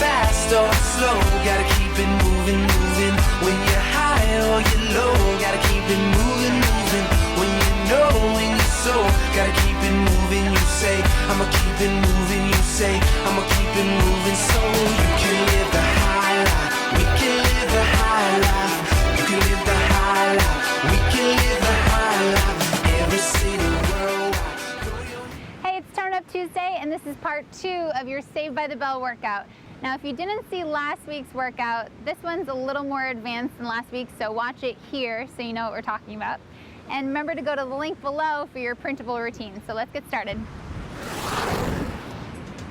fast or slow, gotta keep it moving, moving. When you're high or you're low, gotta keep it moving, moving. When you know in your soul, gotta keep it moving. You say, I'ma keep it moving. You say, I'ma keep it moving. So you can live the high life. We can live the high life. You can live the high life. We can live the high life. Every city worldwide. Hey, it's Turn Up Tuesday, and this is part 2 of your Saved by the Bell workout. Now, if you didn't see last week's workout, this one's a little more advanced than last week, so watch it here so you know what we're talking about. And remember to go to the link below for your printable routine. So let's get started.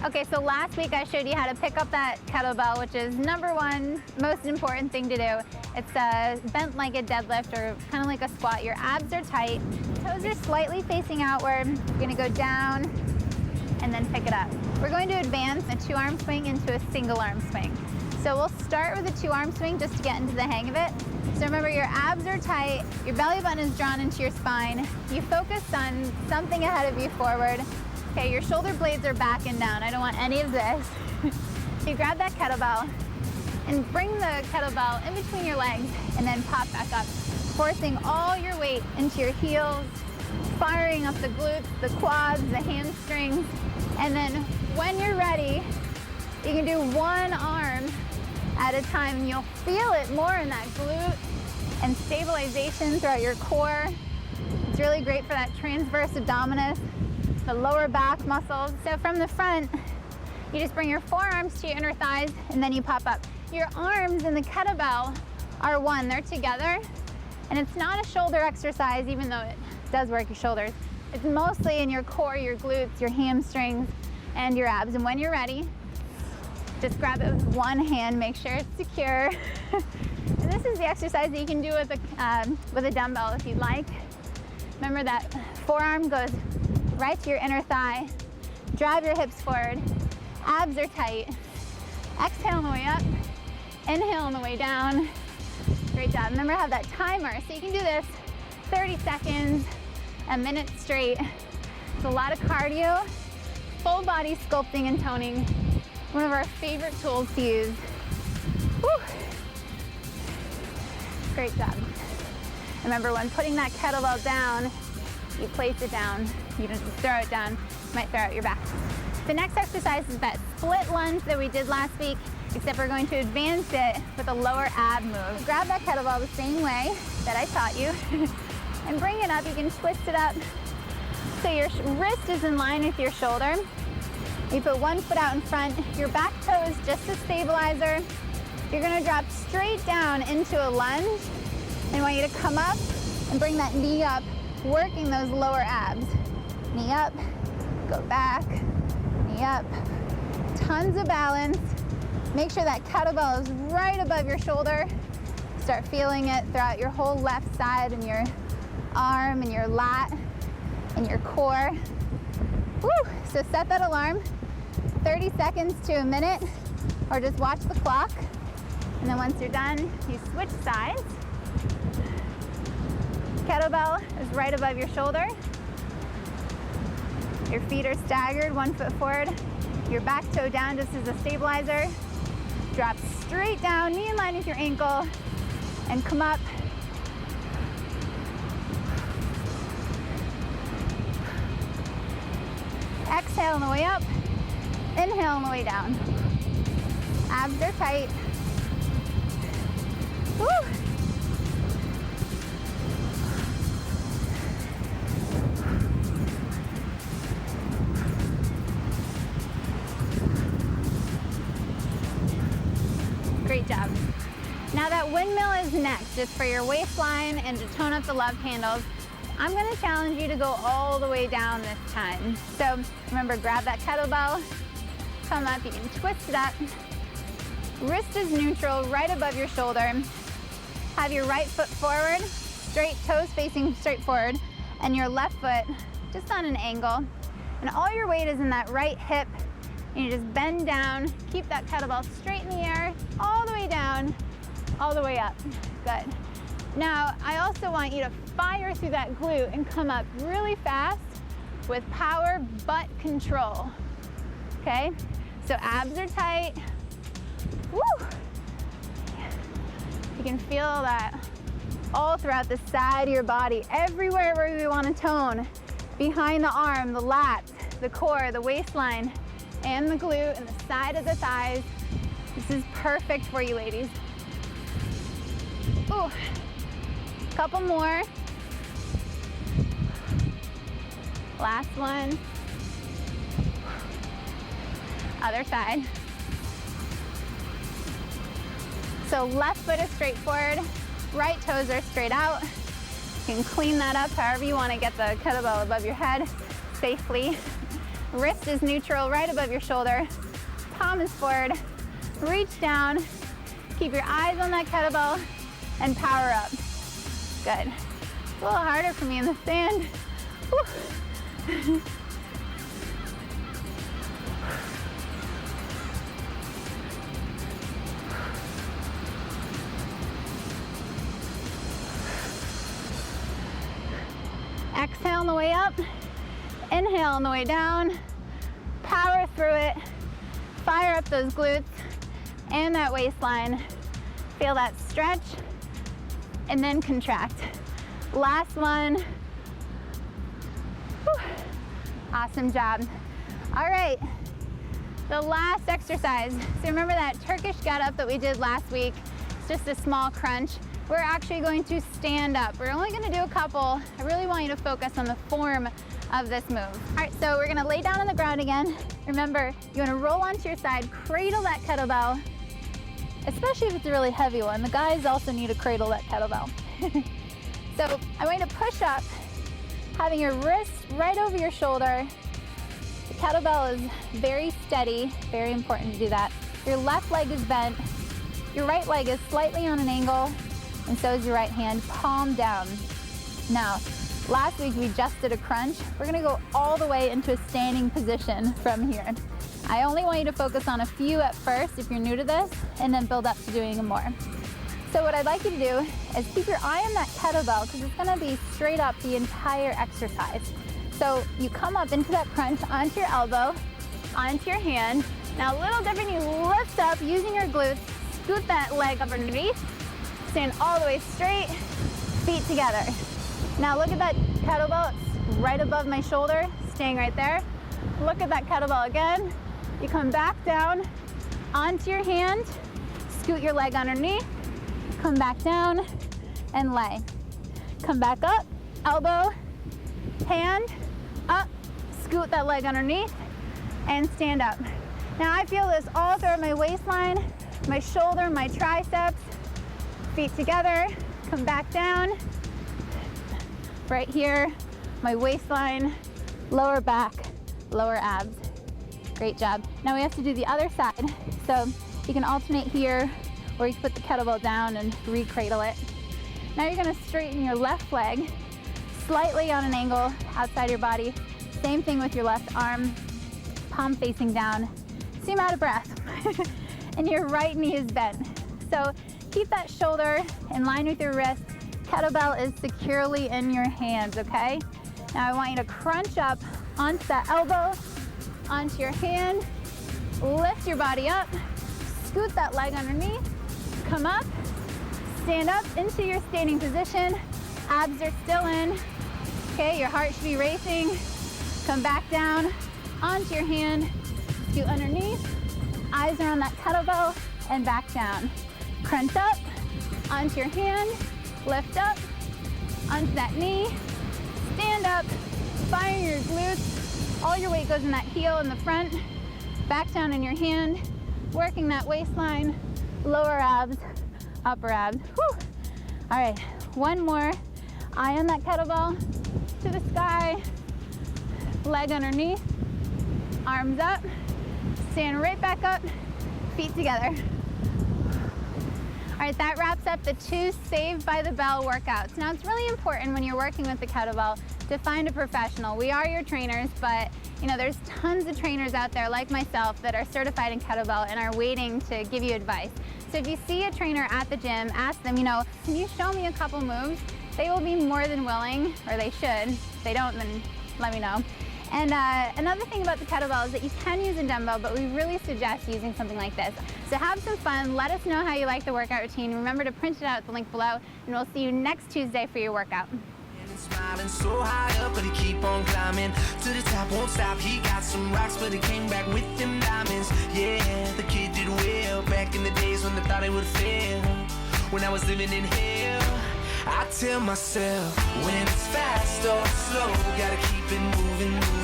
Okay, so last week I showed you how to pick up that kettlebell, which is number 1 most important thing to do. It's bent like a deadlift or kind of like a squat. Your abs are tight, toes are slightly facing outward. You're gonna go down and then pick it up. We're going to advance a 2-arm swing into a single arm swing. So we'll start with a 2-arm swing just to get into the hang of it. So remember, your abs are tight, your belly button is drawn into your spine. You focus on something ahead of you forward. Okay, your shoulder blades are back and down. I don't want any of this. So you grab that kettlebell and bring the kettlebell in between your legs and then pop back up, forcing all your weight into your heels, firing up the glutes, the quads, the hamstrings. And then when you're ready, you can do one arm at a time, and you'll feel it more in that glute and stabilization throughout your core. It's really great for that transverse abdominis, the lower back muscles. So from the front, you just bring your forearms to your inner thighs, and then you pop up. Your arms in the kettlebell are one, they're together. And it's not a shoulder exercise, even though it does work your shoulders. It's mostly in your core, your glutes, your hamstrings, and your abs. And when you're ready, just grab it with one hand, make sure it's secure. And this is the exercise that you can do with a dumbbell if you'd like. Remember that forearm goes right to your inner thigh. Drive your hips forward. Abs are tight. Exhale on the way up. Inhale on the way down. Great job. Remember, have that timer, so you can do this 30 seconds, a minute straight. It's a lot of cardio, full body sculpting and toning. One of our favorite tools to use. Woo. Great job. Remember, when putting that kettlebell down, you place it down. You don't just throw it down. You might throw out your back. The next exercise is that split lunge that we did last week, except we're going to advance it with a lower ab move. Grab that kettlebell the same way that I taught you and bring it up. You can twist it up so your wrist is in line with your shoulder. You put one foot out in front. Your back toe is just a stabilizer. You're gonna drop straight down into a lunge. And I want you to come up and bring that knee up, working those lower abs. Knee up, go back, knee up. Tons of balance. Make sure that kettlebell is right above your shoulder. Start feeling it throughout your whole left side and your arm and your lat and your core. Woo! So set that alarm, 30 seconds to a minute, or just watch the clock. And then once you're done, you switch sides. Kettlebell is right above your shoulder. Your feet are staggered, 1 foot forward. Your back toe down just as a stabilizer. Drop straight down, knee in line with your ankle, and come up. Exhale on the way up, inhale on the way down. Abs are tight. Woo! Great job. Now that windmill is next. It's for your waistline and to tone up the love handles. I'm gonna challenge you to go all the way down this time. So remember, grab that kettlebell, come up, you can twist it up. Wrist is neutral, right above your shoulder. Have your right foot forward, straight toes facing straight forward, and your left foot just on an angle. And all your weight is in that right hip. And you just bend down, keep that kettlebell straight in the air, all the way down, all the way up. Good. Now, I also want you to fire through that glute and come up really fast with power but control. Okay? So abs are tight, Woo! You can feel that all throughout the side of your body, everywhere where we want to tone. Behind the arm, the lats, the core, the waistline, and the glute, and the side of the thighs. This is perfect for you, ladies. Ooh, couple more. Last one. Other side. So left foot is straight forward, right toes are straight out. You can clean that up however you want to get the kettlebell above your head safely. Wrist is neutral, right above your shoulder. Palm is forward. Reach down. Keep your eyes on that kettlebell and power up. Good. It's a little harder for me in the sand. Whew. Exhale on the way up, inhale on the way down, power through it, fire up those glutes and that waistline. Feel that stretch and then contract. Last one. Whew. Awesome job. All right, the last exercise. So remember that Turkish get-up that we did last week? It's just a small crunch. We're actually going to stand up. We're only gonna do a couple. I really want you to focus on the form of this move. All right, so we're gonna lay down on the ground again. Remember, you wanna roll onto your side, cradle that kettlebell, especially if it's a really heavy one. The guys also need to cradle that kettlebell. So I want you to push up, having your wrist right over your shoulder. The kettlebell is very steady, very important to do that. Your left leg is bent, your right leg is slightly on an angle, and so is your right hand, palm down. Now, last week we just did a crunch. We're gonna go all the way into a standing position from here. I only want you to focus on a few at first if you're new to this, and then build up to doing more. So what I'd like you to do is keep your eye on that kettlebell because it's gonna be straight up the entire exercise. So you come up into that crunch onto your elbow, onto your hand. Now a little different, you lift up using your glutes, scoot that leg up underneath, stand all the way straight, feet together. Now look at that kettlebell, it's right above my shoulder, staying right there. Look at that kettlebell again. You come back down onto your hand, scoot your leg underneath, come back down and lay. Come back up, elbow, hand, up, scoot that leg underneath and stand up. Now I feel this all throughout my waistline, my shoulder, my triceps, feet together, come back down. Right here, my waistline, lower back, lower abs. Great job. Now we have to do the other side. So you can alternate here, or you can put the kettlebell down and re-cradle it. Now you're gonna straighten your left leg, slightly on an angle outside your body. Same thing with your left arm, palm facing down. Seem out of breath. And your right knee is bent. So keep that shoulder in line with your wrist. Kettlebell is securely in your hands, okay? Now I want you to crunch up onto that elbow, onto your hand, lift your body up, scoot that leg underneath, come up, stand up into your standing position, abs are still in, okay? Your heart should be racing, come back down, onto your hand, scoot underneath, eyes are on that kettlebell, and back down. Crunch up, onto your hand, lift up, onto that knee, stand up, fire your glutes, all your weight goes in that heel in the front, back down in your hand, working that waistline, lower abs, upper abs. Whew. All right, one more, eye on that kettlebell, to the sky, leg underneath, arms up, stand right back up, feet together. All right, that wraps up the 2 Saved by the Bell workouts. Now it's really important when you're working with the kettlebell to find a professional. We are your trainers, but you know, there's tons of trainers out there like myself that are certified in kettlebell and are waiting to give you advice. So if you see a trainer at the gym, ask them, you know, can you show me a couple moves? They will be more than willing, or they should. If they don't, then let me know. And another thing about the kettlebell is that you can use a dumbbell, but we really suggest using something like this. So have some fun, let us know how you like the workout routine. Remember to print it out at the link below, and we'll see you next Tuesday for your workout. Smiling so high up, but he keep on climbing to the top, won't stop. He got some rocks, but he came back with them diamonds. Yeah, the kid did well back in the days when they thought it would fail. When I was living in hell, I tell myself, when it's fast or slow, gotta keep it moving, moving.